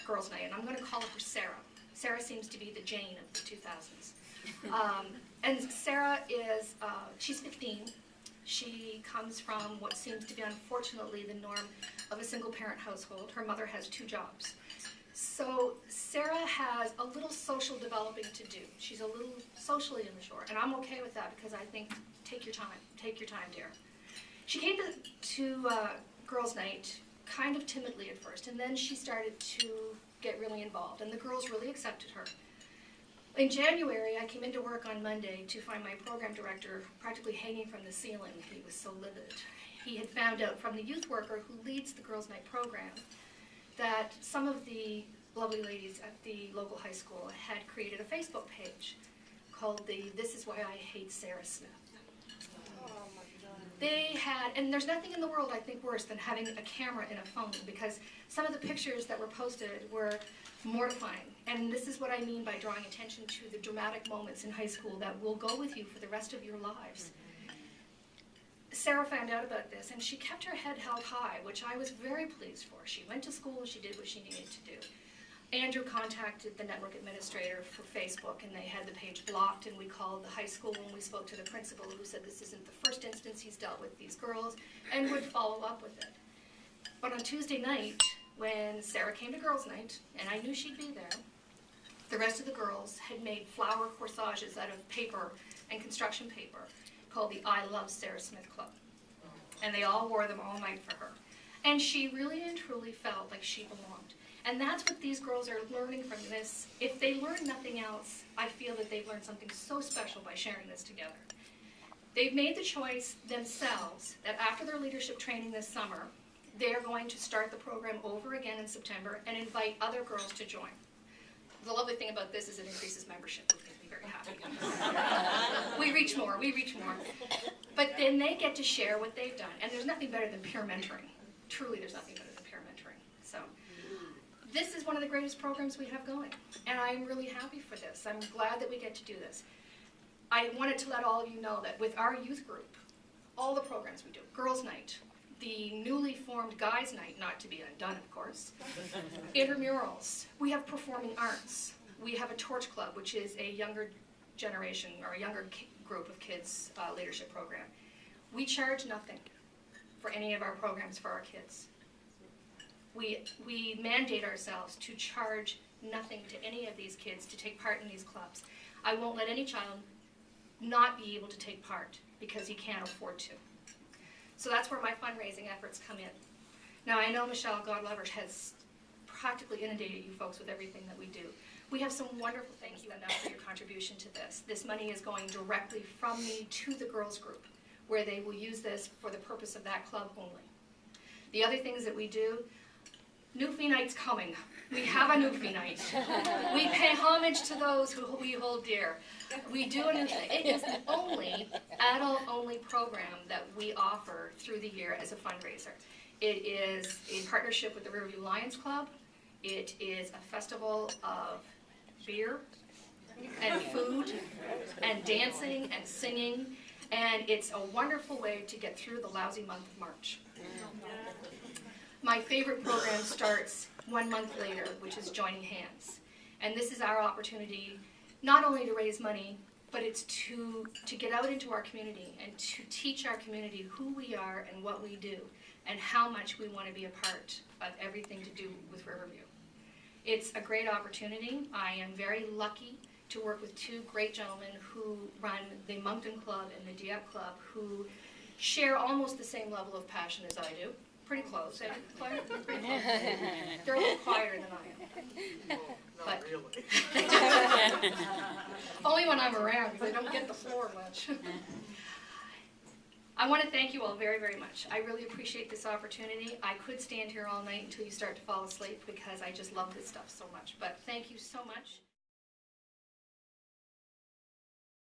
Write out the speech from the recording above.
girls' night, and I'm going to call her Sarah. Sarah seems to be the Jane of the 2000s. And Sarah is, she's 15. She comes from what seems to be, unfortunately, the norm of a single-parent household. Her mother has 2 jobs. So Sarah has a little social developing to do. She's a little socially immature, and I'm okay with that because I think, take your time, dear. She came to girls' night kind of timidly at first, and then she started to get really involved, and the girls really accepted her. In January, I came into work on Monday to find my program director practically hanging from the ceiling. He was so livid. He had found out from the youth worker who leads the girls' night program that some of the lovely ladies at the local high school had created a Facebook page called the This Is Why I Hate Sarah Smith. They had, and there's nothing in the world I think worse than having a camera in a phone, because some of the pictures that were posted were mortifying. And this is what I mean by drawing attention to the dramatic moments in high school that will go with you for the rest of your lives. Sarah found out about this, and she kept her head held high, which I was very pleased for. She went to school, she did what she needed to do. Andrew contacted the network administrator for Facebook, and they had the page blocked, and we called the high school, and we spoke to the principal, who said this isn't the first instance he's dealt with these girls, and would follow up with it. But on Tuesday night, when Sarah came to girls' night, and I knew she'd be there, the rest of the girls had made flower corsages out of paper and construction paper called the I Love Sarah Smith Club. And they all wore them all night for her. And she really and truly felt like she belonged. And that's what these girls are learning from this. If they learn nothing else, I feel that they've learned something so special by sharing this together. They've made the choice themselves that after their leadership training this summer, they're going to start the program over again in September and invite other girls to join. The lovely thing about this is it increases membership, which makes me very happy. We reach more. But then they get to share what they've done. And there's nothing better than peer mentoring. Truly, there's nothing better than peer mentoring. So this is one of the greatest programs we have going. And I'm really happy for this. I'm glad that we get to do this. I wanted to let all of you know that with our youth group, all the programs we do, Girls' Night, the newly formed Guys' Night, not to be undone, of course, intramurals, we have performing arts, we have a Torch Club, which is a younger generation, or a younger group of kids leadership program. We charge nothing for any of our programs for our kids. We mandate ourselves to charge nothing to any of these kids to take part in these clubs. I won't let any child not be able to take part because he can't afford to. So that's where my fundraising efforts come in. Now I know Michelle, God love her, has practically inundated you folks with everything that we do. We have some wonderful things, Lynda, for your contribution to this. This money is going directly from me to the girls group, where they will use this for the purpose of that club only. The other things that we do, Newfie Night's coming. We have a Newfie Night. We pay homage to those who we hold dear. We do a Newfie Night. It is the only adult-only program that we offer through the year as a fundraiser. It is a partnership with the Riverview Lions Club. It is a festival of beer and food and dancing and singing, and it's a wonderful way to get through the lousy month of March. My favorite program starts 1 month later, which is Joining Hands. And this is our opportunity not only to raise money, but it's to get out into our community and to teach our community who we are and what we do and how much we want to be a part of everything to do with Riverview. It's a great opportunity. I am very lucky to work with 2 great gentlemen who run the Moncton Club and the Dieppe Club, who share almost the same level of passion as I do. Pretty close, eh, Claire? Pretty close. They're a little quieter than I am. But really. Only when I'm around, because I don't get the floor much. I want to thank you all very, very much. I really appreciate this opportunity. I could stand here all night until you start to fall asleep because I just love this stuff so much. But thank you so much.